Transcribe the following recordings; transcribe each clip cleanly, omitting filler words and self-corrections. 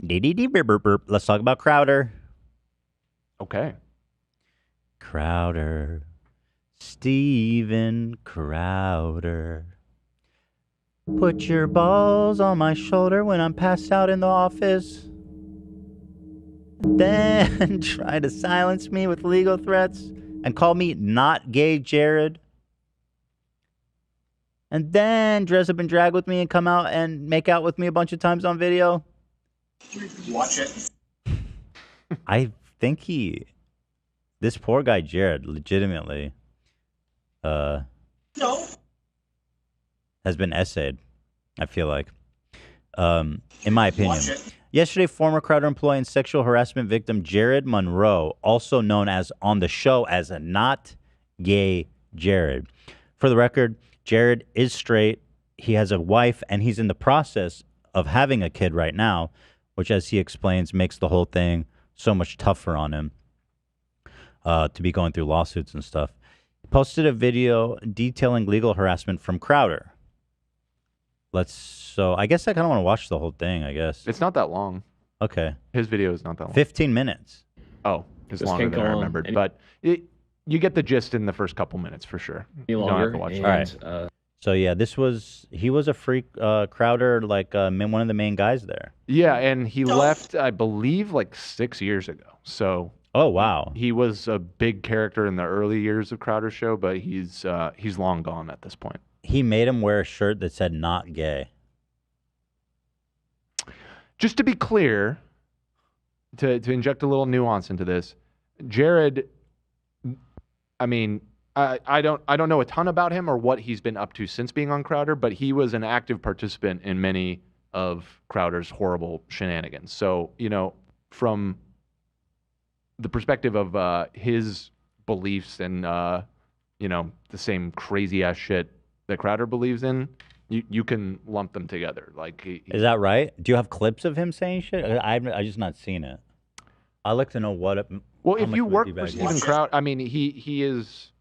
Dee-dee-dee-burp-burp-burp. Let's talk about Crowder. Okay. Crowder. Steven Crowder. Put your balls on my shoulder when I'm passed out in the office. Then try to silence me with legal threats and call me not gay Jared. And then dress up in drag with me and come out and make out with me a bunch of times on video. Watch it. I think this poor guy Jared legitimately No. has been essayed, I feel like. In my opinion. Yesterday, former Crowder employee and sexual harassment victim Jared Monroe, also known as on the show as a not gay Jared. For the record, Jared is straight. He has a wife, and he's in the process of having a kid right now, which, as he explains, makes the whole thing so much tougher on him to be going through lawsuits and stuff. He posted a video detailing legal harassment from Crowder. So I guess I kind of want to watch the whole thing, I guess. It's not that long. Okay. His video is not that long. 15 minutes. Oh, it's longer than I remembered. But you get the gist in the first couple minutes for sure. You don't have to watch it. All right. So yeah, he was a freak Crowder, like one of the main guys there. Yeah, and he left, I believe, like 6 years ago. So oh wow, he was a big character in the early years of Crowder's show, but he's long gone at this point. He made him wear a shirt that said "not gay." Just to be clear, to inject a little nuance into this, Jared, I mean, I don't know a ton about him or what he's been up to since being on Crowder, but he was an active participant in many of Crowder's horrible shenanigans. So, from the perspective of his beliefs and, the same crazy ass shit that Crowder believes in, you can lump them together. Like, is that right? Do you have clips of him saying shit? I just not seen it. I'd like to know what. Well, if you work for Steven Crowder, I mean, he is,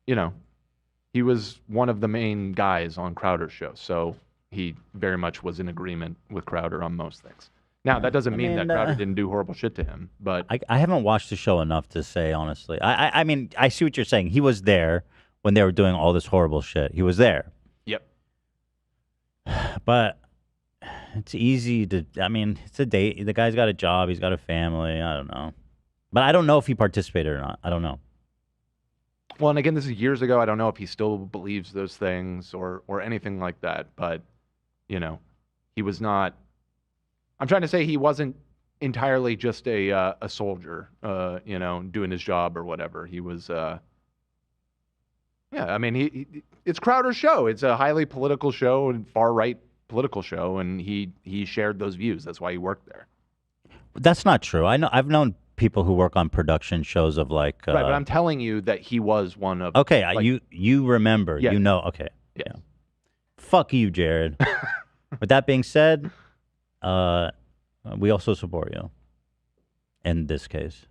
he was one of the main guys on Crowder's show, so he very much was in agreement with Crowder on most things. Now, that doesn't mean that Crowder didn't do horrible shit to him, but I haven't watched the show enough to say honestly. I mean, I see what you're saying. He was there when they were doing all this horrible shit. He was there. Yep. But it's easy to. I mean, it's a date. The guy's got a job. He's got a family. I don't know. But I don't know if he participated or not. I don't know. Well, and again, this is years ago. I don't know if he still believes those things or anything like that. But, he was not. I'm trying to say he wasn't entirely just a soldier, doing his job or whatever. He was. Yeah, I mean, it's Crowder's show. It's a highly political show and far-right political show, and he shared those views. That's why he worked there. That's not true. I've known people who work on production shows of like. Right, but I'm telling you that he was one of. Okay, you remember, yeah. Okay. Yeah. Fuck you, Jared. With that being said, we also support you. In this case,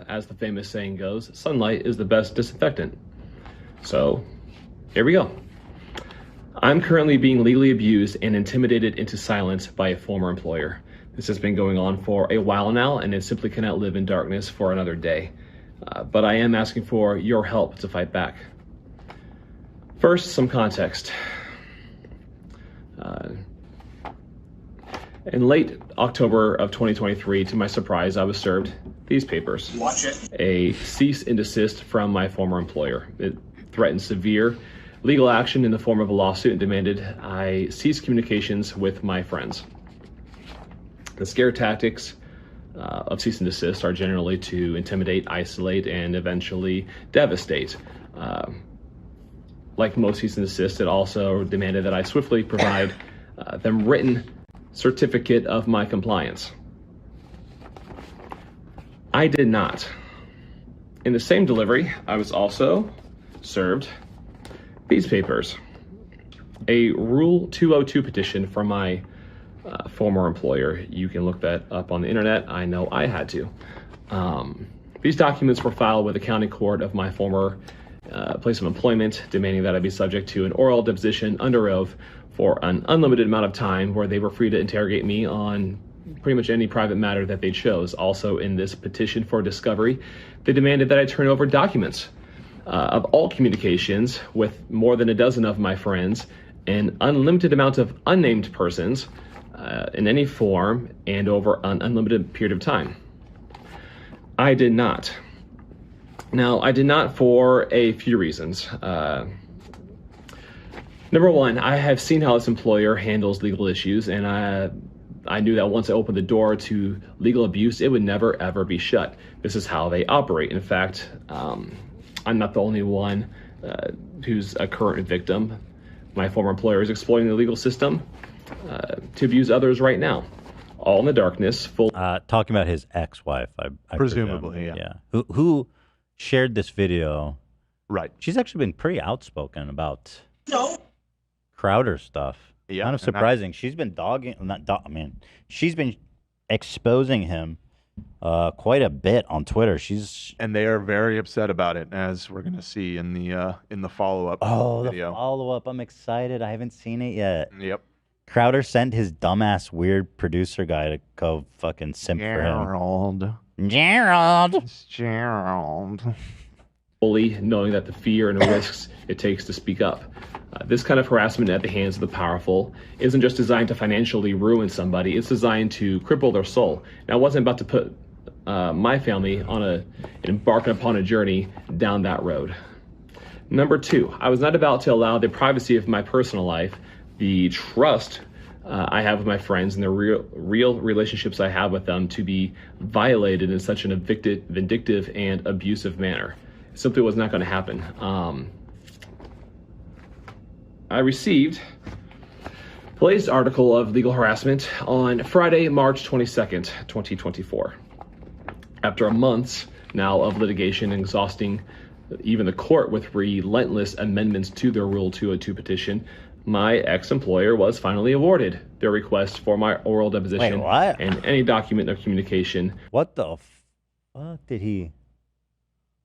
as the famous saying goes, sunlight is the best disinfectant. So, here we go. I'm currently being legally abused and intimidated into silence by a former employer. This has been going on for a while now, and it simply cannot live in darkness for another day. But I am asking for your help to fight back. First, some context. In late October of 2023, to my surprise, I was served these papers. Watch it. A cease and desist from my former employer. It threatened severe legal action in the form of a lawsuit and demanded I cease communications with my friends. The scare tactics of cease and desist are generally to intimidate, isolate, and eventually devastate. Like most cease and desist, it also demanded that I swiftly provide them written certificate of my compliance. I did not. In the same delivery, I was also served these papers. A Rule 202 petition from my former employer. You can look that up on the internet. I know I had to. These documents were filed with the county court of my former place of employment, demanding that I be subject to an oral deposition under oath for an unlimited amount of time where they were free to interrogate me on pretty much any private matter that they chose. Also, in this petition for discovery, they demanded that I turn over documents of all communications with more than a dozen of my friends, an unlimited amount of unnamed persons in any form and over an unlimited period of time. I did not. Now, I did not for a few reasons. Number one, I have seen how this employer handles legal issues, and I knew that once I opened the door to legal abuse, it would never, ever be shut. This is how they operate. In fact, I'm not the only one who's a current victim. My former employer is exploiting the legal system to abuse others right now. All in the darkness. Talking about his ex-wife, I Presumably, presume. yeah. Who shared this video. Right. She's actually been pretty outspoken about Crowder stuff. Yeah, Kind of and surprising. She's been she's been exposing him quite a bit on Twitter. And they are very upset about it, as we're going to see in the follow-up video. The follow-up. I'm excited. I haven't seen it yet. Yep. Crowder sent his dumbass weird producer guy to go fucking simp for him. Gerald. It's Gerald. Fully knowing that the fear and risks it takes to speak up. This kind of harassment at the hands of the powerful isn't just designed to financially ruin somebody, it's designed to cripple their soul. Now, I wasn't about to put my family on embarking upon a journey down that road. Number two, I was not about to allow the privacy of my personal life, the trust I have with my friends, and the real relationships I have with them to be violated in such an vindictive and abusive manner. It simply was not going to happen. I received the latest article of legal harassment on Friday, March 22nd, 2024. After a month now of litigation exhausting even the court with relentless amendments to their Rule 202 petition, my ex-employer was finally awarded their request for my oral deposition. Wait, what? And any document of communication. What the fuck did he...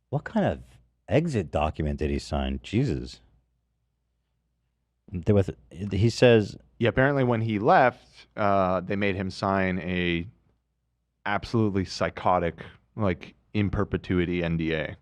What kind of exit document did he sign? Jesus. He says... Yeah, apparently when he left, they made him sign a absolutely psychotic, like, in perpetuity NDA.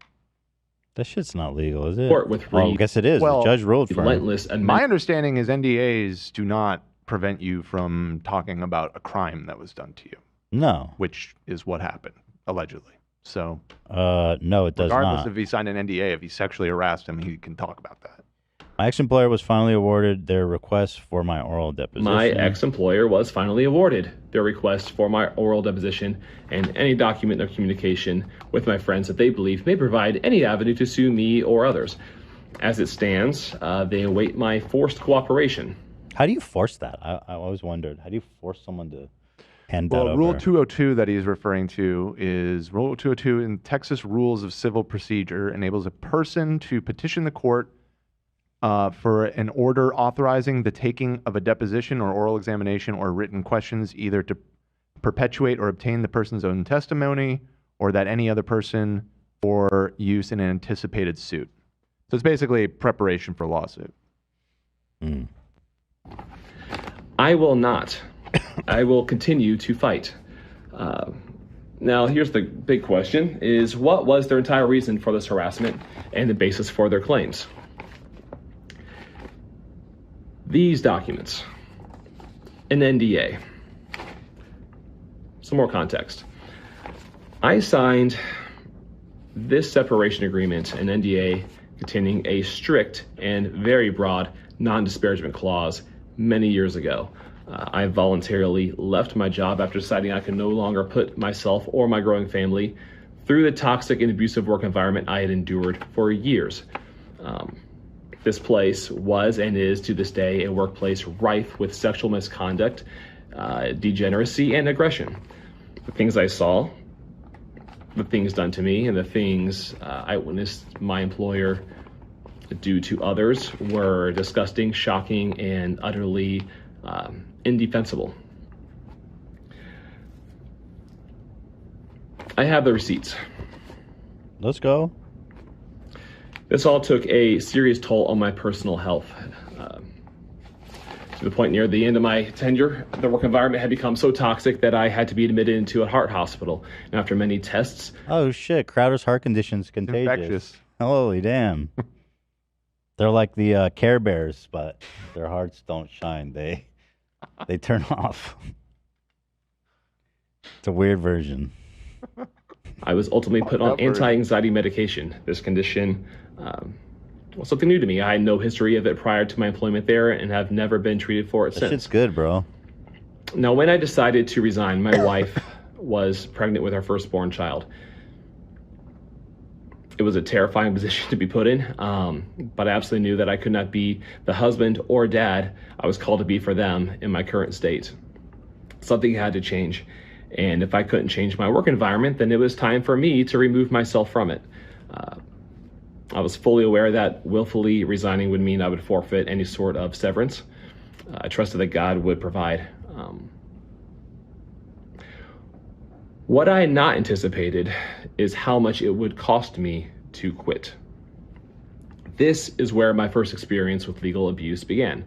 That shit's not legal, is it? Court with I guess it is. Well, the judge ruled for him. relentless amendments. My understanding is NDAs do not prevent you from talking about a crime that was done to you, No. which is what happened, allegedly. So, no, it does regardless not. if he signed an NDA, if he sexually harassed him, he can talk about that. My ex-employer was finally awarded their request for my oral deposition. My ex-employer was finally awarded their request for my oral deposition and any document of communication with my friends that they believe may provide any avenue to sue me or others. As it stands, they await my forced cooperation. How do you force that? I always wondered. How do you force someone to hand that over? Well, Rule 202 that he's referring to is Rule 202 in Texas Rules of Civil Procedure enables a person to petition the court for an order authorizing the taking of a deposition or oral examination or written questions, either to perpetuate or obtain the person's own testimony or that any other person for use in an anticipated suit. So it's basically preparation for a lawsuit. Mm. I will not. I will continue to fight. Now, here's the big question, is what was their entire reason for this harassment and the basis for their claims? These documents, an NDA. Some more context. I signed this separation agreement, an NDA, containing a strict and very broad non-disparagement clause many years ago. I voluntarily left my job after deciding I could no longer put myself or my growing family through the toxic and abusive work environment I had endured for years. This place was and is to this day a workplace rife with sexual misconduct, degeneracy, and aggression. The things I saw, the things done to me, and the things I witnessed my employer do to others were disgusting, shocking, and utterly indefensible. I have the receipts. Let's go. This all took a serious toll on my personal health. To the point near the end of my tenure, the work environment had become so toxic that I had to be admitted into a heart hospital. And after many tests, Oh shit! Crowder's heart condition's contagious. Infectious. Holy damn! They're like the Care Bears, but their hearts don't shine. They turn off. It's a weird version. I was ultimately put on anti-anxiety medication. This condition was something new to me. I had no history of it prior to my employment there and have never been treated for it That since. shit's good, bro. Now, when I decided to resign, my wife was pregnant with our firstborn child. It was a terrifying position to be put in, but I absolutely knew that I could not be the husband or dad I was called to be for them in my current state. Something had to change, and if I couldn't change my work environment, then it was time for me to remove myself from it. I was fully aware that willfully resigning would mean I would forfeit any sort of severance. I trusted that God would provide. What I had not anticipated is how much it would cost me to quit. This is where my first experience with legal abuse began.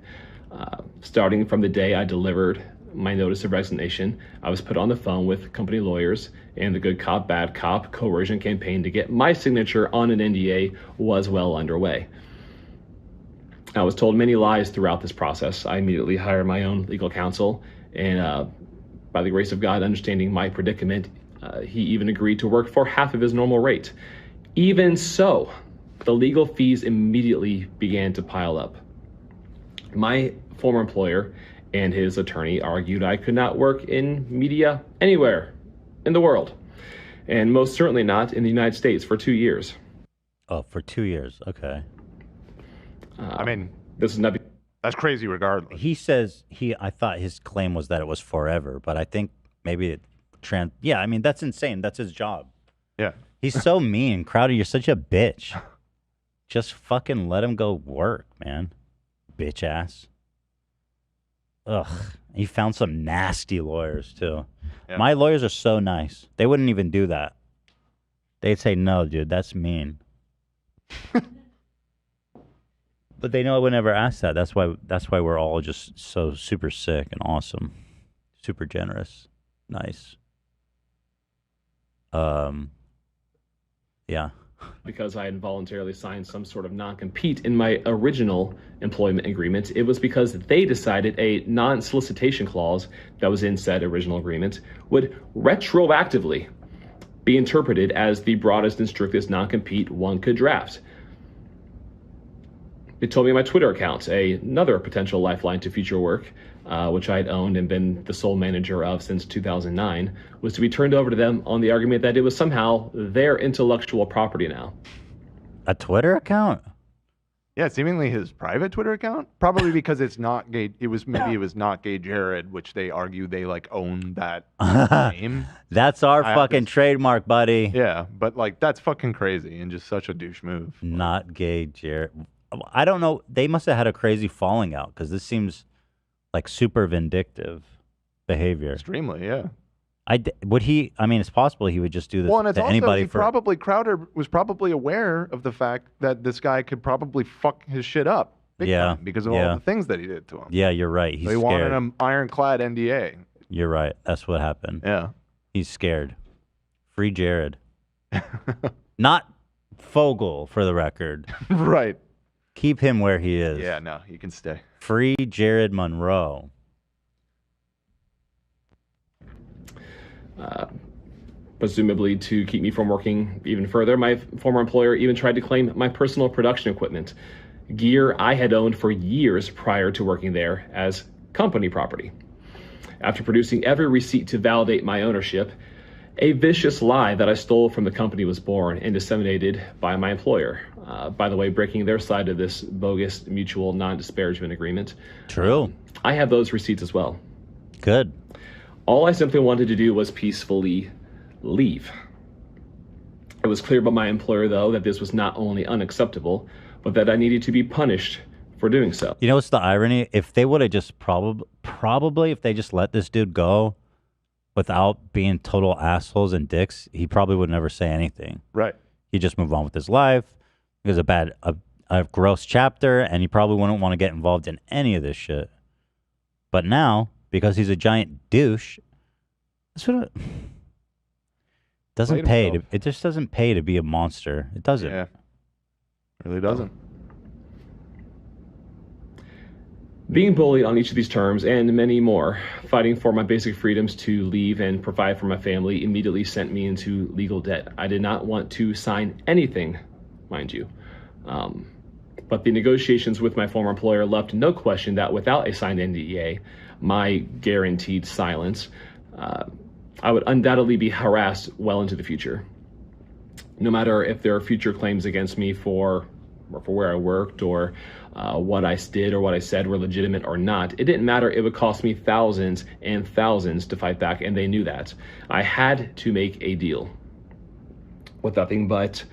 Starting from the day I delivered my notice of resignation, I was put on the phone with company lawyers, and the good cop, bad cop coercion campaign to get my signature on an NDA was well underway. I was told many lies throughout this process. I immediately hired my own legal counsel, and by the grace of God, understanding my predicament, he even agreed to work for half of his normal rate. Even so, the legal fees immediately began to pile up. My former employer and his attorney argued I could not work in media anywhere in the world, and most certainly not in the United States for 2 years. Oh, for 2 years. Okay. I mean, This is not. that's crazy regardless. He says I thought his claim was that it was forever, but I think maybe yeah, I mean, that's insane. That's his job. Yeah. He's so mean. Crowder, you're such a bitch. Just fucking let him go work, man. Bitch ass. Ugh. He found some nasty lawyers, too. Yeah. My lawyers are so nice. They wouldn't even do that. They'd say, no, dude, that's mean. But they know I would never ask that. That's why we're all just so super sick and awesome. Super generous. Nice. Yeah. Because I had voluntarily signed some sort of non-compete in my original employment agreement. It was because they decided a non-solicitation clause that was in said original agreement would retroactively be interpreted as the broadest and strictest non-compete one could draft. They told me on my Twitter account, another potential lifeline to future work, which I had owned and been the sole manager of since 2009, was to be turned over to them on the argument that it was somehow their intellectual property now. A Twitter account? Yeah, seemingly his private Twitter account. Probably because it's not gay. It was not gay Jared, which they argue they like own that name. That's our fucking trademark, buddy. Yeah, but like that's fucking crazy and just such a douche move. Not gay, Jared. I don't know. They must have had a crazy falling out because this seems like super vindictive behavior. Extremely, yeah. Would he? I mean, it's possible he would just do this Well, and it's to also anybody Crowder was probably aware of the fact that this guy could probably fuck his shit up. Big time because of all the things that he did to him. Yeah, you're right. He's They scared. wanted an ironclad NDA. You're right. That's what happened. Yeah. He's scared. Free Jared. Not Fogel, for the record. Right. Keep him where he is. Yeah, no, he can stay. Free Jared Monroe. Presumably to keep me from working even further, my former employer even tried to claim my personal production equipment, gear I had owned for years prior to working there, as company property. After producing every receipt to validate my ownership, a vicious lie that I stole from the company was born and disseminated by my employer. By the way, breaking their side of this bogus mutual non-disparagement agreement. True. I have those receipts as well. Good. All I simply wanted to do was peacefully leave. It was clear by my employer, though, that this was not only unacceptable, but that I needed to be punished for doing so. You know what's the irony? If they would have just probably if they just let this dude go without being total assholes and dicks, he probably would never say anything. Right. He'd just move on with his life. It was a gross chapter, and he probably wouldn't want to get involved in any of this shit. But now, because he's a giant douche, that's what doesn't Played pay. himself. It just doesn't pay to be a monster. It doesn't. Yeah. Really doesn't. Being bullied on each of these terms and many more, fighting for my basic freedoms to leave and provide for my family immediately sent me into legal debt. I did not want to sign anything, mind you. But the negotiations with my former employer left no question that without a signed NDA, my guaranteed silence, I would undoubtedly be harassed well into the future. No matter if there are future claims against me for where I worked or what I did or what I said were legitimate or not, it didn't matter. It would cost me thousands and thousands to fight back, and they knew that. I had to make a deal with nothing but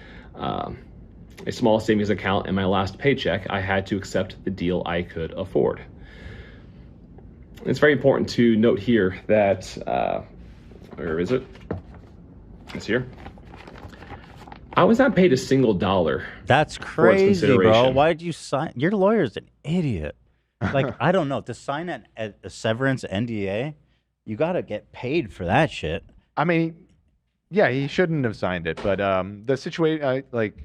a small savings account and my last paycheck. I had to accept the deal I could afford. It's very important to note here that, where is it? It's here. I was not paid a single dollar. That's for its crazy, bro. consideration. Why did you sign? Your lawyer's an idiot. Like, I don't know. To sign a severance NDA, you got to get paid for that shit. I mean, yeah, he shouldn't have signed it, but the situation, like,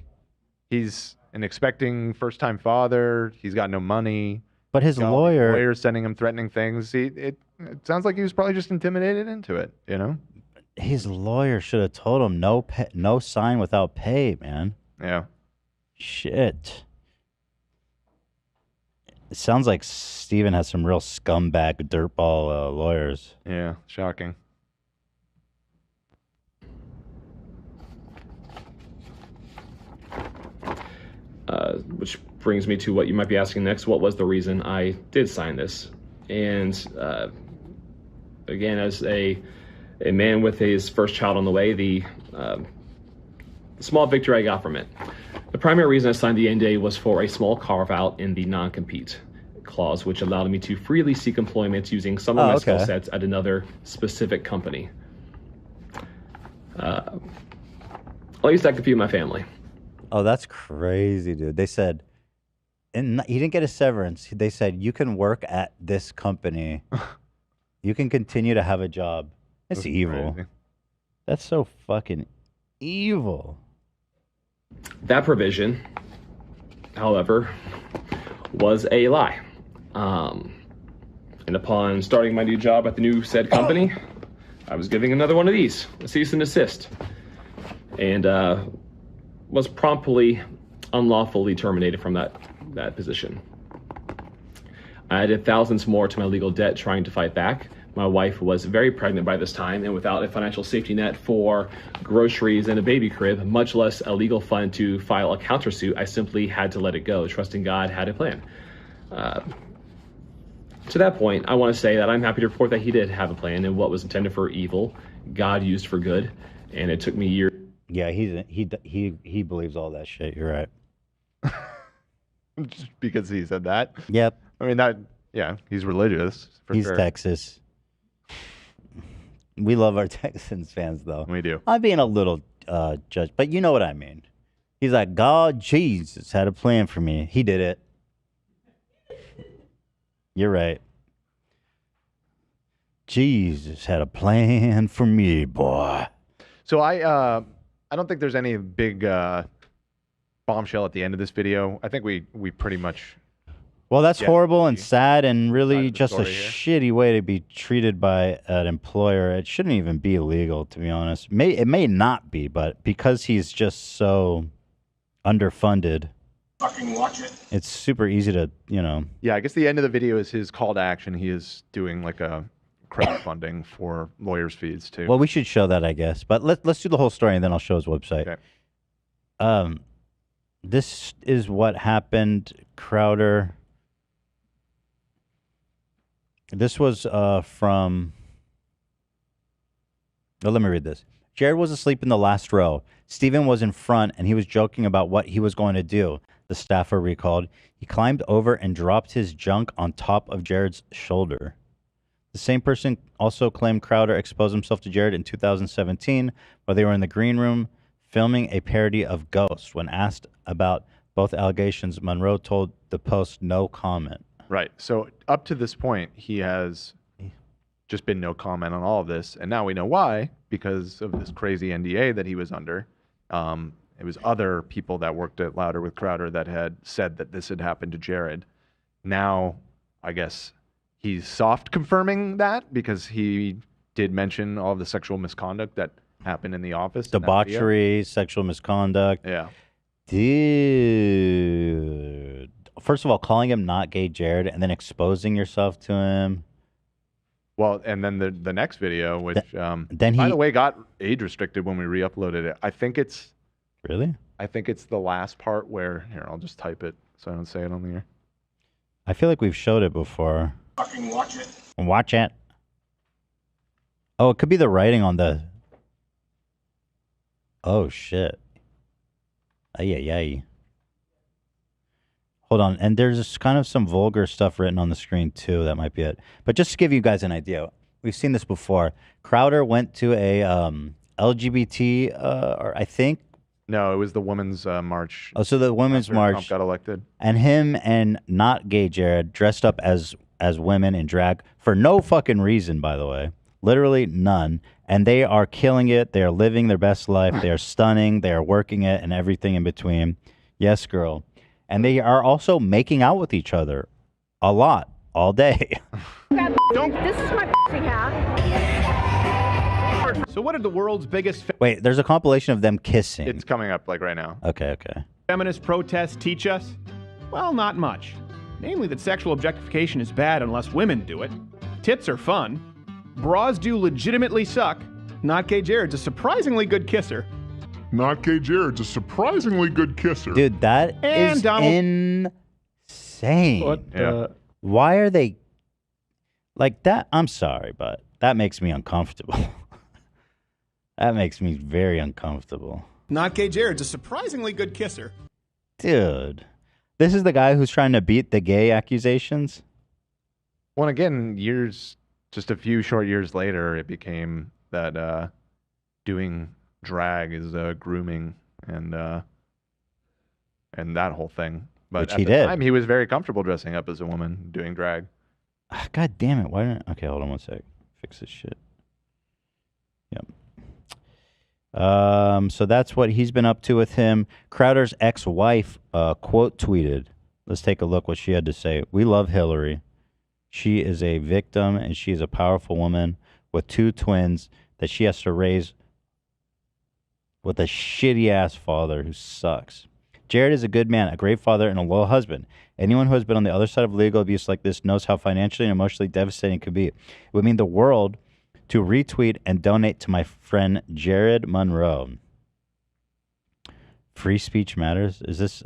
he's an expecting first-time father. He's got no money. But his lawyer... lawyer's sending him threatening things. It sounds like he was probably just intimidated into it, you know? His lawyer should have told him no sign without pay, man. Yeah. Shit. It sounds like Steven has some real scumbag dirtball lawyers. Yeah, shocking. Which brings me to what you might be asking next. What was the reason I did sign this? And again, as a man with his first child on the way, the small victory I got from it. The primary reason I signed the NDA was for a small carve-out in the non-compete clause, which allowed me to freely seek employment using some of my skill sets at another specific company. At least I could feed my family. Oh, that's crazy, dude. They said, and he didn't get a severance. They said, you can work at this company. You can continue to have a job. It's That's evil. crazy. That's so fucking evil. That provision, however, was a lie. And upon starting my new job at the new said company, I was giving another one of these, a cease and desist, and was promptly, unlawfully terminated from that position. I added thousands more to my legal debt trying to fight back. My wife was very pregnant by this time, and without a financial safety net for groceries and a baby crib, much less a legal fund to file a countersuit, I simply had to let it go, trusting God had a plan. To that point, I want to say that I'm happy to report that he did have a plan, and what was intended for evil, God used for good, and it took me years. Yeah, he believes all that shit. You're right. Just because he said that. Yep. I mean, yeah, he's religious. He's sure. Texas. We love our Texans fans, though. We do. I'm being a little judged, but you know what I mean. He's like, God, Jesus had a plan for me. He did it. You're right. Jesus had a plan for me, boy. So I don't think there's any big bombshell at the end of this video. I think we pretty much. Well, that's horrible and sad and really the just a story here. shitty way to be treated by an employer. It shouldn't even be illegal, to be honest. It may not be, but because he's just so underfunded, Fucking watch it. it's super easy to, Yeah, I guess the end of the video is his call to action. He is doing like a crowdfunding for lawyers' fees too. Well, we should show that, I guess. But let's do the whole story, and then I'll show his website. Okay. This is what happened, Crowder. This was from... Oh, let me read this. Jared was asleep in the last row. Steven was in front, and he was joking about what he was going to do, the staffer recalled. He climbed over and dropped his junk on top of Jared's shoulder. The same person also claimed Crowder exposed himself to Jared in 2017 while they were in the green room filming a parody of Ghost. When asked about both allegations, Monroe told the Post no comment. Right. So up to this point, he has just been no comment on all of this, and now we know why, because of this crazy NDA that he was under. It was other people that worked at Louder with Crowder that had said that this had happened to Jared. Now, I guess he's soft confirming that because he did mention all of the sexual misconduct that happened in the office. Debauchery, sexual misconduct. Yeah. Dude. First of all, calling him not gay Jared and then exposing yourself to him. Well, and then the next video, which then by the way, got age restricted when we re-uploaded it. I think it's the last part where here, I'll just type it so I don't say it on the air. I feel like we've showed it before. Fucking watch it. Watch it. Oh, it could be the writing on the. Oh shit. Ay. Hold on, and there's kind of some vulgar stuff written on the screen too. That might be it. But just to give you guys an idea, we've seen this before. Crowder went to a LGBT, or I think. No, it was the women's march. Oh, so the women's march Trump got elected, and him and not gay Jared dressed up as women in drag for no fucking reason, by the way, literally none. And they are killing it. They are living their best life. They are stunning. They are working it and everything in between. Yes, girl. And they are also making out with each other a lot, all day. This is my hat. So what did the world's biggest Wait, there's a compilation of them kissing. it's coming up like right now. Okay. feminist protests teach us? Well, not much. Namely that sexual objectification is bad unless women do it. Tits are fun. Bras do legitimately suck. Not gay Jared's a surprisingly good kisser. Not gay Jared's a surprisingly good kisser. Dude, that And is Donald- insane. What the- Why are they like that? I'm sorry, but that makes me uncomfortable. That makes me very uncomfortable. Not gay Jared's a surprisingly good kisser. Dude, this is the guy who's trying to beat the gay accusations? Well, again, just a few short years later, it became that doing drag is grooming and that whole thing. But Which at he the did. time, he was very comfortable dressing up as a woman doing drag. God damn it. Why didn't okay, hold on one sec. Fix this shit. Yep. So that's what he's been up to with him. Crowder's ex-wife quote tweeted. Let's take a look what she had to say. We love Hillary. She is a victim and she is a powerful woman with 2 twins that she has to raise with a shitty ass father who sucks. Jared is a good man, a great father, and a loyal husband. Anyone who has been on the other side of legal abuse like this knows how financially and emotionally devastating it can be. It would mean the world to retweet and donate to my friend Jared Monroe. Free speech matters? Is this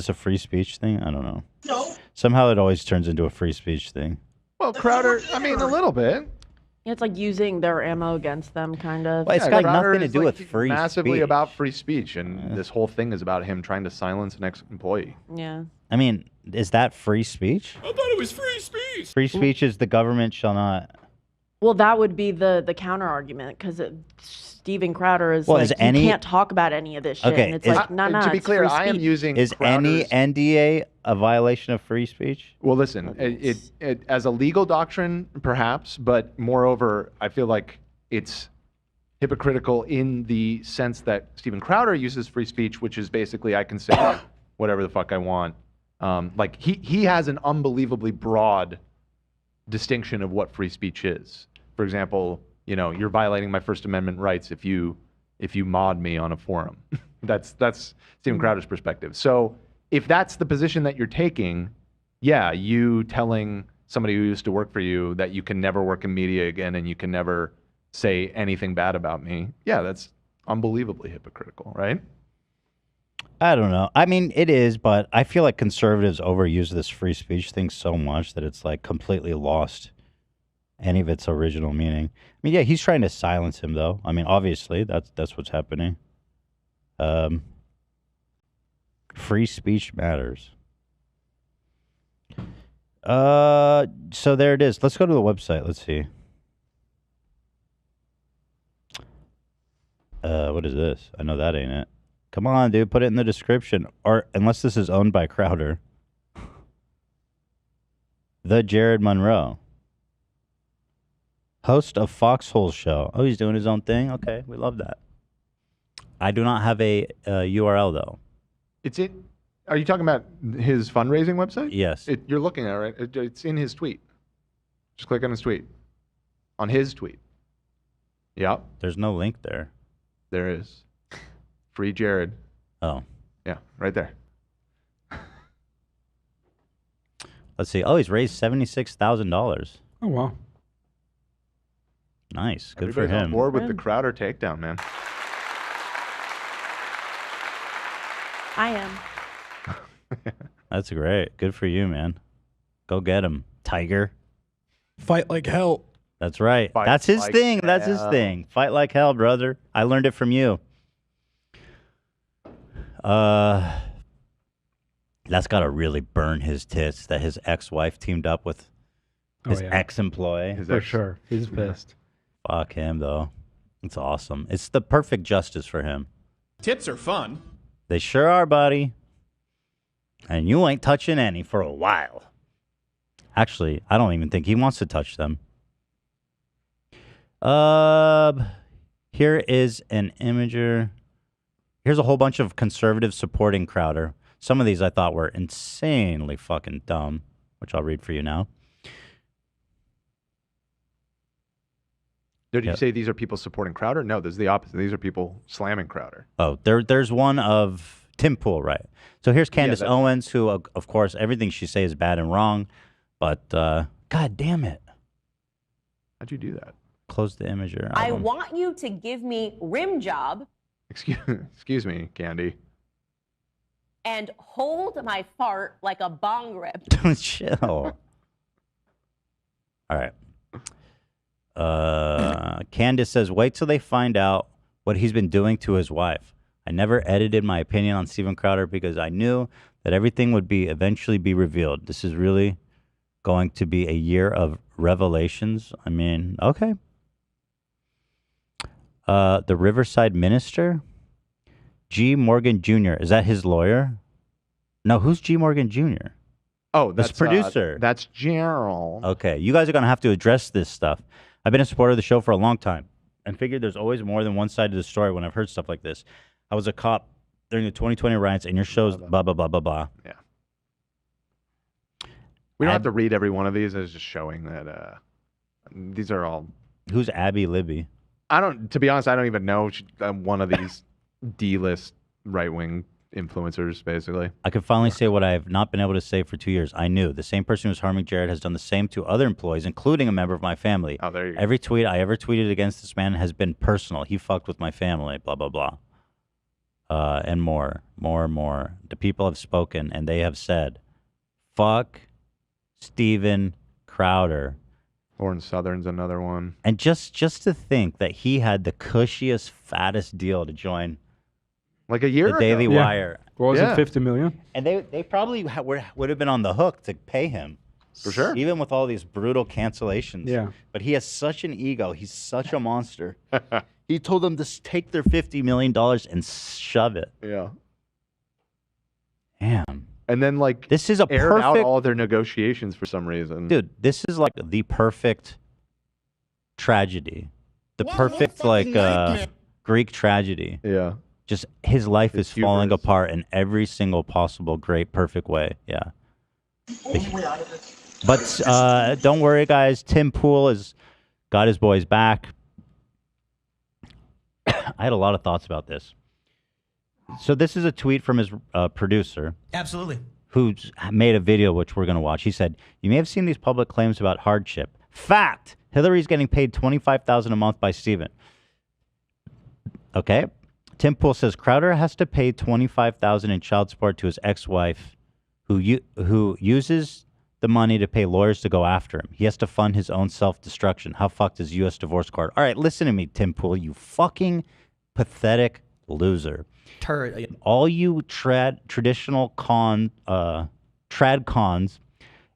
a free speech thing? I don't know. No. Somehow it always turns into a free speech thing. Well, Crowder, I mean, a little bit. It's like using their ammo against them, kind of. Well, it's got Crowder nothing to is, do like, with free massively speech. about free speech, and this whole thing is about him trying to silence an ex-employee. Yeah. I mean, is that free speech? I thought it was free speech. Free speech is the government shall not. Well, that would be the counter argument because Steven Crowder is Well, like, is you any- can't talk about any of this shit. Okay, And it's is- like, no, to be it's clear, free I am speech. using Is any Crowder's- NDA a violation of free speech? Well, listen, it as a legal doctrine, perhaps, but moreover, I feel like it's hypocritical in the sense that Steven Crowder uses free speech, which is basically I can say whatever the fuck I want. Like he has an unbelievably broad distinction of what free speech is. For example, you're violating my First Amendment rights if you mod me on a forum. that's Steven Crowder's perspective. So if that's the position that you're taking, yeah, you telling somebody who used to work for you that you can never work in media again and you can never say anything bad about me, yeah, that's unbelievably hypocritical, right? I don't know. I mean, it is, but I feel like conservatives overuse this free speech thing so much that it's like completely lost any of its original meaning. I mean, yeah, he's trying to silence him, though. I mean, obviously, that's what's happening. Free speech matters. So there it is. Let's go to the website. Let's see. What is this? I know that ain't it. Come on, dude. Put it in the description. Or unless this is owned by Crowder. The Jared Monroe. Host of Foxhole Show. Oh, he's doing his own thing? Okay, we love that. I do not have a URL, though. It's in. Are you talking about his fundraising website? Yes. You're looking at it, right? It's in his tweet. Just click on his tweet. On his tweet. Yep. There's no link there. There is. Free Jared. Oh. Yeah, right there. Let's see. Oh, he's raised $76,000. Oh, wow. Nice. Good Everybody's for on him. board with the Crowder takedown, man. I am. That's great. Good for you, man. Go get him, Tiger. Fight like hell. That's right. Fight That's his like thing. That's his hell. thing. Fight like hell, brother. I learned it from you. That's got to really burn his tits that his ex-wife teamed up with his ex-employee. For sure. He's pissed. Fuck him, though. It's awesome. It's the perfect justice for him. Tits are fun. They sure are, buddy. And you ain't touching any for a while. Actually, I don't even think he wants to touch them. Here is an imager. Here's a whole bunch of conservatives supporting Crowder. Some of these I thought were insanely fucking dumb, which I'll read for you now. Did you say these are people supporting Crowder? No, this is the opposite. These are people slamming Crowder. Oh, there's one of Tim Pool, right? So here's Candace Owens, who, of course, everything she says is bad and wrong, but God damn it. How'd you do that? Close the imager. I want you to give me rim job Excuse me, Candy. and hold my fart like a bong rip. Chill. All right. Candace says, wait till they find out what he's been doing to his wife. I never edited my opinion on Steven Crowder because I knew that everything would eventually be revealed. This is really going to be a year of revelations. I mean, okay. The Riverside Minister, G. Morgan Jr. Is that his lawyer? No, who's G. Morgan Jr.? Oh, that's that's producer. That's Gerald. Okay, you guys are going to have to address this stuff. I've been a supporter of the show for a long time and figured there's always more than one side to the story when I've heard stuff like this. I was a cop during the 2020 riots, and your show's blah, blah, blah, blah, blah. Yeah. We don't have to read every one of these. It's just showing that these are all... Who's Abby Libby? To be honest, I don't even know one of these D-list right-wing influencers, basically. I can finally say what I have not been able to say for 2 years. I knew the same person who's harming Jared has done the same to other employees, including a member of my family. Oh, there you go. Every tweet I ever tweeted against this man has been personal. He fucked with my family, blah, blah, blah. And more. The people have spoken, and they have said, fuck Steven Crowder. Orange Southern's another one. And just to think that he had the cushiest, fattest deal to join like a year the Daily ago. Wire. What was it, 50 million? And they probably would have been on the hook to pay him. For sure. Even with all these brutal cancellations. Yeah. But he has such an ego. He's such a monster. He told them to take their $50 million and shove it. Yeah. Damn. And then, like, this is a aired out perfect, all their negotiations for some reason. dude, this is like the perfect tragedy. The perfect, like, Greek tragedy. Yeah. Just his life is falling hubris. apart in every single possible great, perfect way. Yeah. But don't worry, guys. Tim Pool has got his boys back. I had a lot of thoughts about this. So this is a tweet from his producer. Absolutely. Who's made a video, which we're going to watch. He said, you may have seen these public claims about hardship. Fact, Hillary's getting paid $25,000 a month by Steven. Okay. Tim Pool says Crowder has to pay $25,000 in child support to his ex-wife who uses the money to pay lawyers to go after him. He has to fund his own self-destruction. How fucked is U.S. divorce court? All right, listen to me, Tim Pool, you fucking pathetic loser. Turd. All you traditional trad cons,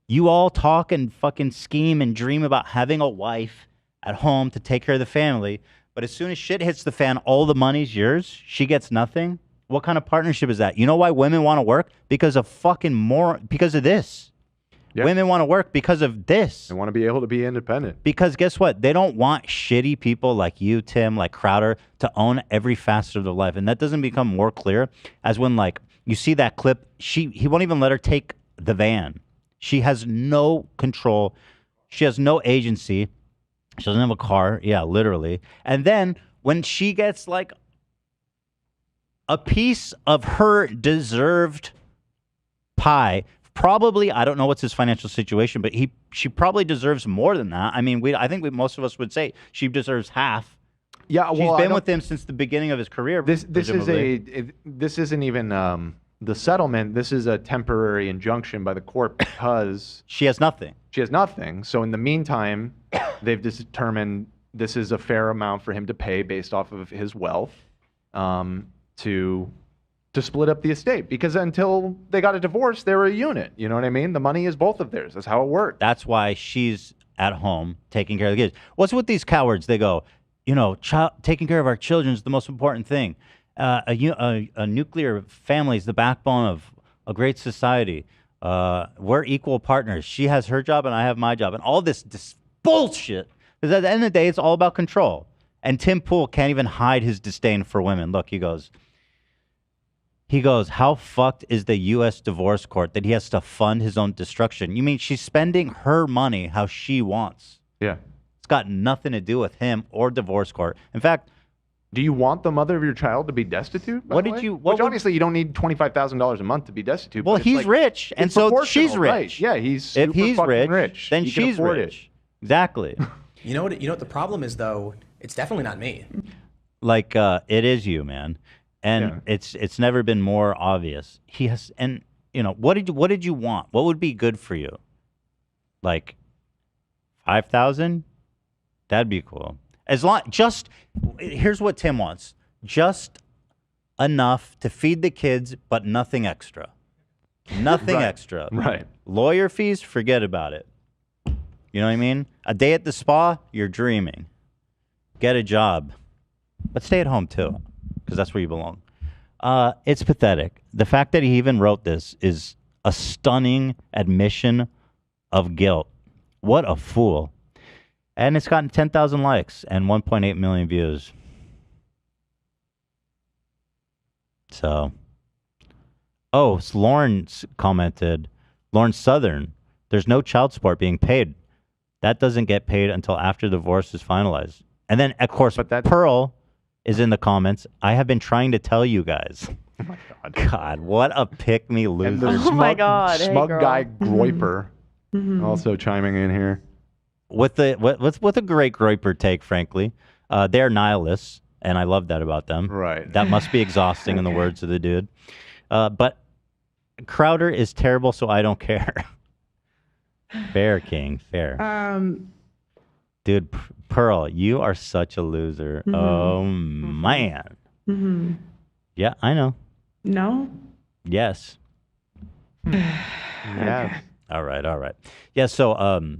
you all talk and fucking scheme and dream about having a wife at home to take care of the family, but as soon as shit hits the fan, all the money's yours. She gets nothing. What kind of partnership is that? You know why women want to work? Because of fucking because of this. Yeah. Women want to work because of this. They want to be able to be independent. Because guess what? They don't want shitty people like you, Tim, like Crowder, to own every facet of their life. And that doesn't become more clear as when, like, you see that clip, he won't even let her take the van. She has no control. She has no agency. She doesn't have a car. Yeah, literally. And then when she gets like a piece of her deserved pie, probably, I don't know what's his financial situation, but she probably deserves more than that. I mean, I think most of us would say she deserves half. Yeah, well, she's been with him since the beginning of his career. This isn't even the settlement. This is a temporary injunction by the court because she has nothing. She has nothing. So in the meantime, they've determined this is a fair amount for him to pay based off of his wealth to split up the estate. Because until they got a divorce, they were a unit. You know what I mean? The money is both of theirs. That's how it works. That's why she's at home taking care of the kids. What's with these cowards? They go, taking care of our children is the most important thing. A nuclear family is the backbone of a great society. We're equal partners. She has her job and I have my job. And all this bullshit. Because at the end of the day, it's all about control. And Tim Pool can't even hide his disdain for women. Look, he goes, how fucked is the U.S. divorce court that he has to fund his own destruction? You mean she's spending her money how she wants? Yeah. It's got nothing to do with him or divorce court. In fact, do you want the mother of your child to be destitute? Which obviously you don't need $25,000 a month to be destitute. Well, he's rich, and so she's rich. Right. Yeah, he's if he's rich, rich, then she's rich. Exactly. You know what the problem is though? It's definitely not me. Like it is you, man. And it's never been more obvious. He has, and what did you want? What would be good for you? Like 5,000? That'd be cool. Here's what Tim wants. Just enough to feed the kids, but nothing extra. Nothing extra. Right. Lawyer fees, forget about it. You know what I mean? A day at the spa, you're dreaming. Get a job. But stay at home too, because that's where you belong. It's pathetic. The fact that he even wrote this is a stunning admission of guilt. What a fool. And it's gotten 10,000 likes and 1.8 million views. So, Lawrence commented, Lawrence Southern, there's no child support being paid. That doesn't get paid until after the divorce is finalized. And then, of course, Pearl is in the comments. I have been trying to tell you guys. Oh my God. God, what a pick me loser. Oh my God. Smug hey, guy Groiper also chiming in here. With a great Groiper take, frankly. They're nihilists, and I love that about them. Right. That must be exhausting in the words of the dude. But Crowder is terrible, so I don't care. Fair, King. Fair. Dude, Pearl, you are such a loser. Oh, man. Yeah, I know. No? Yes. Yeah. All right. Yeah, so,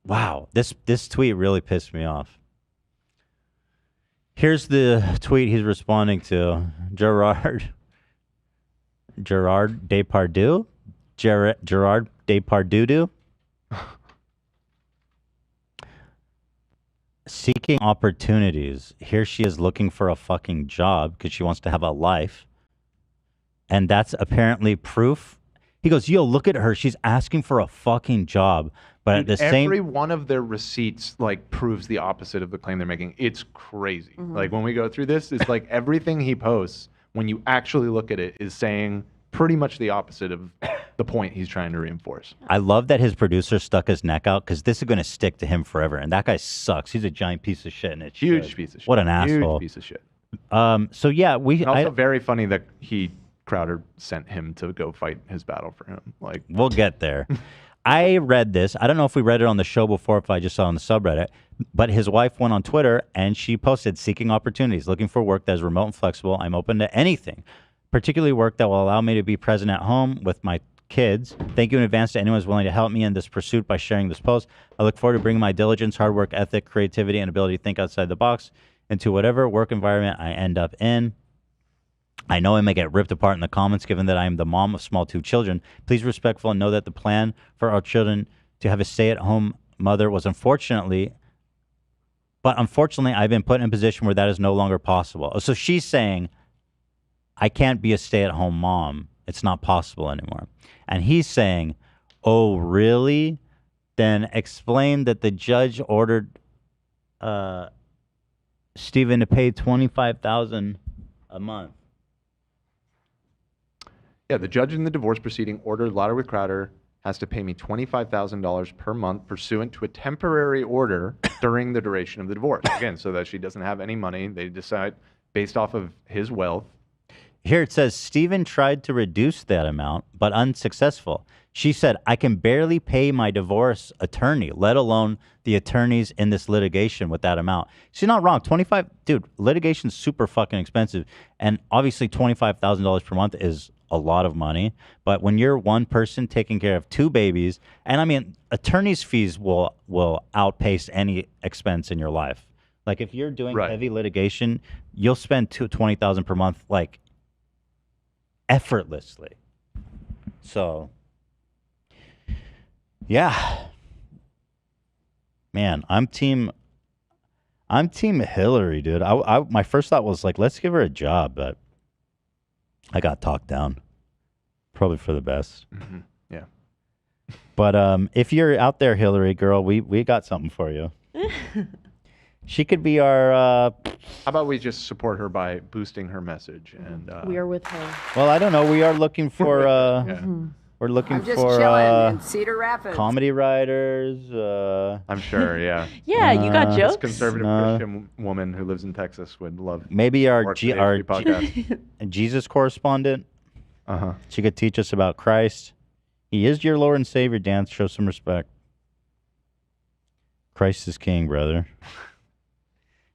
wow, this tweet really pissed me off. Here's the tweet he's responding to. Gerard Depardieu? Gerard Depardieu? Seeking opportunities. Here she is looking for a fucking job because she wants to have a life. And that's apparently proof. He goes, yo, look at her. She's asking for a fucking job. But at the same, every one of their receipts like proves the opposite of the claim they're making. It's crazy. Like when we go through this, it's like everything he posts, when you actually look at it, is saying pretty much the opposite of the point he's trying to reinforce. I love that his producer stuck his neck out because this is going to stick to him forever. And that guy sucks. He's a giant piece of shit. And it's huge piece of shit. What an asshole. Huge piece of shit. So yeah, and also very funny that Crowder sent him to go fight his battle for him. Like we'll get there. I read this. I don't know if we read it on the show before, if I just saw it on the subreddit, but his wife went on Twitter and she posted seeking opportunities, looking for work that is remote and flexible. I'm open to anything, particularly work that will allow me to be present at home with my kids. Thank you in advance to anyone who's willing to help me in this pursuit by sharing this post. I look forward to bringing my diligence, hard work ethic, creativity, and ability to think outside the box into whatever work environment I end up in. I know I may get ripped apart in the comments given that I am the mom of small 2 children. Please be respectful and know that the plan for our children to have a stay-at-home mother was unfortunately I've been put in a position where that is no longer possible. So she's saying, I can't be a stay-at-home mom. It's not possible anymore. And he's saying, oh, really? Then explain that the judge ordered Stephen to pay $25,000 a month. Yeah, the judge in the divorce proceeding ordered Louder with Crowder has to pay me $25,000 per month pursuant to a temporary order during the duration of the divorce. Again, so that she doesn't have any money. They decide based off of his wealth. Here it says, Stephen tried to reduce that amount, but unsuccessful. She said, I can barely pay my divorce attorney, let alone the attorneys in this litigation with that amount. She's not wrong. Dude, litigation's super fucking expensive. And obviously $25,000 per month is a lot of money. But when you're one person taking care of 2 babies, and I mean, attorney's fees will outpace any expense in your life. Like if you're doing heavy litigation, you'll spend $20,000 per month, like effortlessly. So, yeah, man, I'm team Hillary, dude. My first thought was like, let's give her a job, but I got talked down. Probably for the best. Mm-hmm. Yeah. But if you're out there, Hillary girl, we got something for you. She could be our. How about we just support her by boosting her message and. We are with her. Well, I don't know. We are looking for. We're looking I'm just for chilling in Cedar Rapids. comedy writers. I'm sure, yeah. Yeah, you got jokes. This conservative Christian woman who lives in Texas would love. Maybe our podcast. Jesus correspondent. Uh-huh. She could teach us about Christ. He is your Lord and Savior, Dan. Show some respect. Christ is King, brother.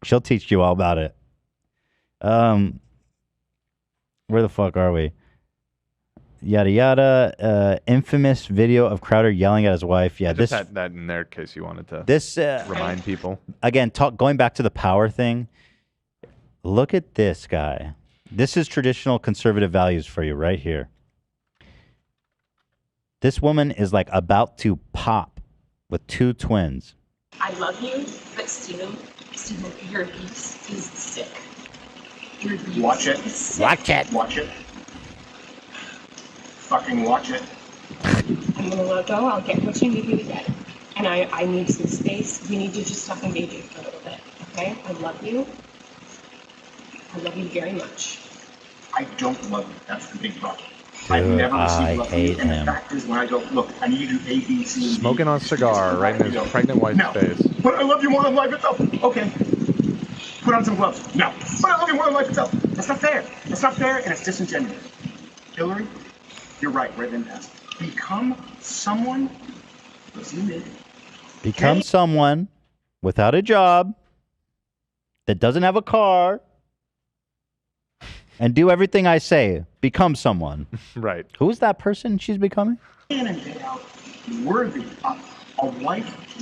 She'll teach you all about it. Where the fuck are we? Yada yada. Infamous video of Crowder yelling at his wife. Yeah, I just had that in there in case you wanted to remind people. Again, going back to the power thing. Look at this guy. This is traditional conservative values for you right here. This woman is like about to pop with 2 twins. I love you, but Steven, your abuse is sick. Your abuse watch it. Is sick. Watch it. Watch it. Fucking watch it. I'm gonna let go. I'll get what you need me to get. And I need some space. We need to just stop engaging for a little bit. Okay? I love you. I love you very much. I don't love you. That's the big problem. I've never received love from you. And the fact is, when I don't look, I need you to do A, B, C, and D. Smoking on a cigar right in his pregnant wife's face. But I love you more than life itself. Okay. Put on some gloves. No. But I love you more than life itself. That's not fair. That's not fair, and it's disingenuous. Hillary, you're right. We're at impasse. Become someone. Listen to me. Become someone without a job that doesn't have a car. And do everything I say. Become someone. Right. Who's that person she's becoming? In and day out, worthy of a wife.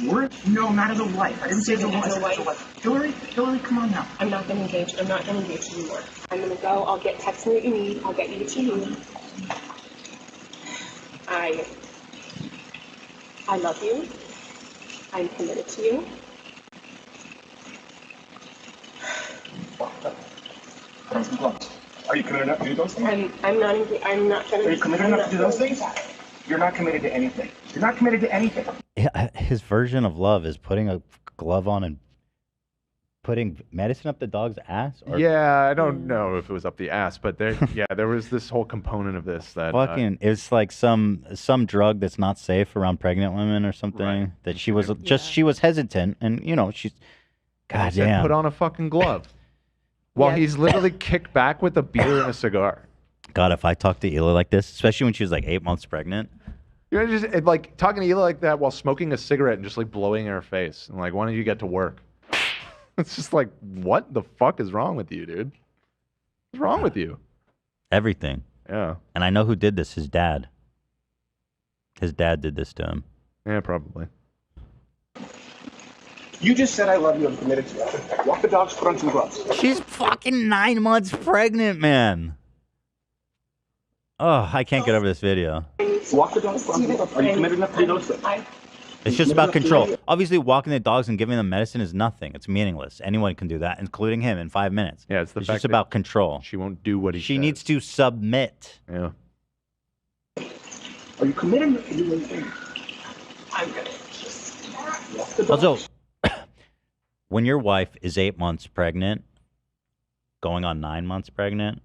No, not as a wife. I didn't say as a wife. Hillary, come on now. I'm not going to engage. I'm not going to engage anymore. I'm going to go. I'll text me what you need. I'll get you what you need. I love you. I'm committed to you. Are you committed enough to do those things? I'm not going to. Are you committed enough to do those things? You're not committed to anything. You're not committed to anything. His version of love is putting a glove on and putting medicine up the dog's ass? Or yeah, I don't know if it was up the ass, but there was this whole component of this that fucking it's like some drug that's not safe around pregnant women or something. Right. That she was she was hesitant, and she's goddamn put on a fucking glove while he's literally kicked back with a beer and a cigar. God, if I talked to Hila like this, especially when she was like 8 months pregnant. You're just like talking to Hila like that while smoking a cigarette and just like blowing in her face. And like, why don't you get to work? It's just like, what the fuck is wrong with you, dude? What's wrong with you? Everything. Yeah. And I know who did this. His dad. His dad did this to him. Yeah, probably. You just said I love you. I'm committed to you. Walk the dogs, put on some gloves. She's fucking 9 months pregnant, man. Oh, I can't get over this video. Walk the dog. Are you committed enough to do those things? It's just about control. Obviously, walking the dogs and giving them medicine is nothing. It's meaningless. Anyone can do that, including him, in 5 minutes. Yeah, it's the fact just that about control. She won't do what he She says. needs to submit. Yeah. Are you committed enough to do those things? I'm gonna just walk the dog. Also, when your wife is 8 months pregnant, going on 9 months pregnant,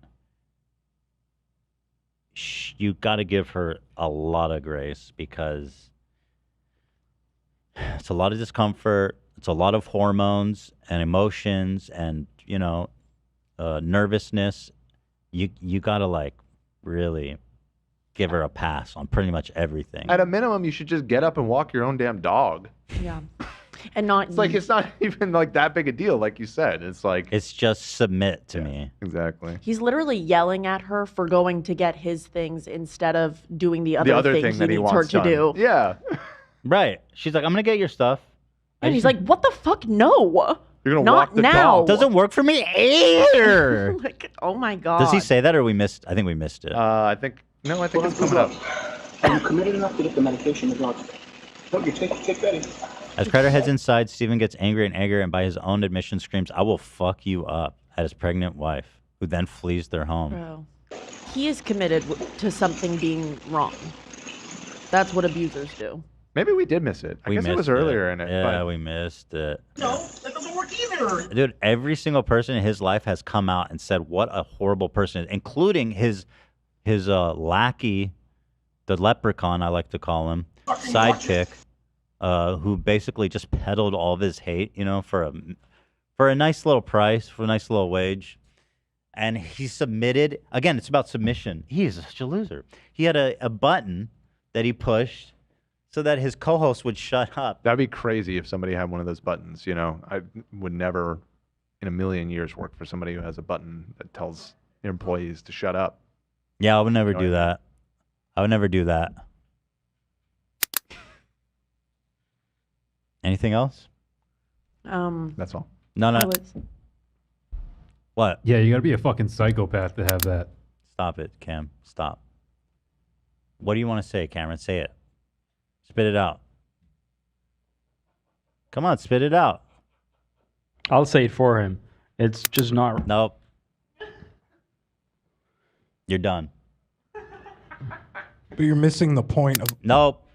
you got to give her a lot of grace because it's a lot of discomfort. It's a lot of hormones and emotions and, nervousness. You got to like really give her a pass on pretty much everything. At a minimum, you should just get up and walk your own damn dog. Yeah. And not. It's like it's not even like that big a deal, like you said. It's like it's just submit to me. Exactly. He's literally yelling at her for going to get his things instead of doing the other thing he needs her to do. Yeah. Right. She's like, I'm gonna get your stuff. And he's like, what the fuck? No. You're gonna Not walk the now. dog. Doesn't work for me either. Like, oh my god. Does he say that or we missed? I think we missed it. I think it's coming up. Are you committed enough to get the medication the dog? No, you take that in. As Crowder heads inside, Steven gets angry and by his own admission screams, I will fuck you up at his pregnant wife, who then flees their home. Bro. He is committed to something being wrong. That's what abusers do. Maybe we did miss it. I guess it was earlier in it. Yeah, we missed it. No, that doesn't work either. Dude, every single person in his life has come out and said what a horrible person, including his lackey, the leprechaun, I like to call him, sidekick, who basically just peddled all of his hate, for a nice little price, for a nice little wage. And he submitted. Again, it's about submission. He is such a loser. He had a button that he pushed so that his co-host would shut up. That'd be crazy if somebody had one of those buttons. I would never in a million years work for somebody who has a button that tells employees to shut up. Yeah, I would never do that. I would never do that. Anything else? That's all. No. What? Yeah, you gotta be a fucking psychopath to have that. Stop it, Cam. Stop. What do you want to say, Cameron? Say it. Spit it out. Come on, spit it out. I'll say it for him. It's just not. Nope. You're done. But you're missing the point of. Nope.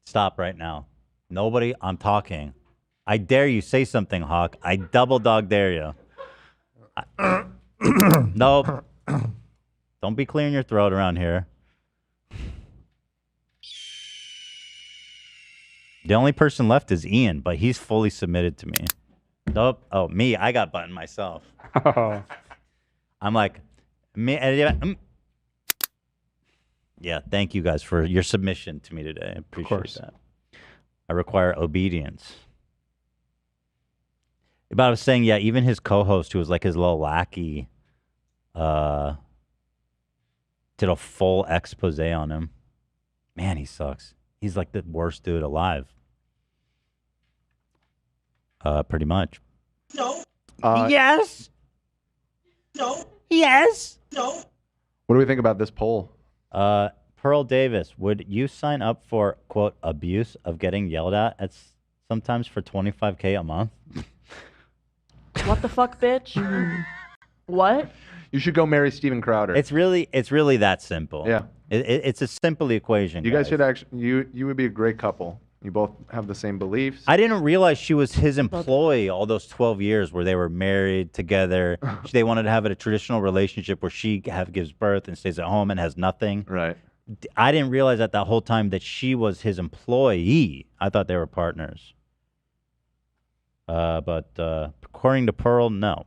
Stop right now. Nobody, I'm talking. I dare you, say something, Hawk. I double dog dare you. Nope. Don't be clearing your throat around here. The only person left is Ian, but he's fully submitted to me. Nope. Oh, me. I got button myself. I'm like, me. Yeah, thank you guys for your submission to me today. I appreciate that. I require obedience. But I was saying, yeah, even his co-host, who was like his little lackey, did a full expose on him. Man, he sucks. He's like the worst dude alive. Pretty much. No. Yes. No. Yes. No. What do we think about this poll? Pearl Davis, would you sign up for, quote, abuse of getting yelled at sometimes for $25K a month? What the fuck, bitch? What? You should go marry Steven Crowder. It's really that simple. Yeah. It's a simple equation. You guys should actually, you would be a great couple. You both have the same beliefs. I didn't realize she was his employee all those 12 years where they were married together. They wanted to have a traditional relationship where she gives birth and stays at home and has nothing. Right. I didn't realize that whole time that she was his employee. I thought they were partners. But according to Pearl, no.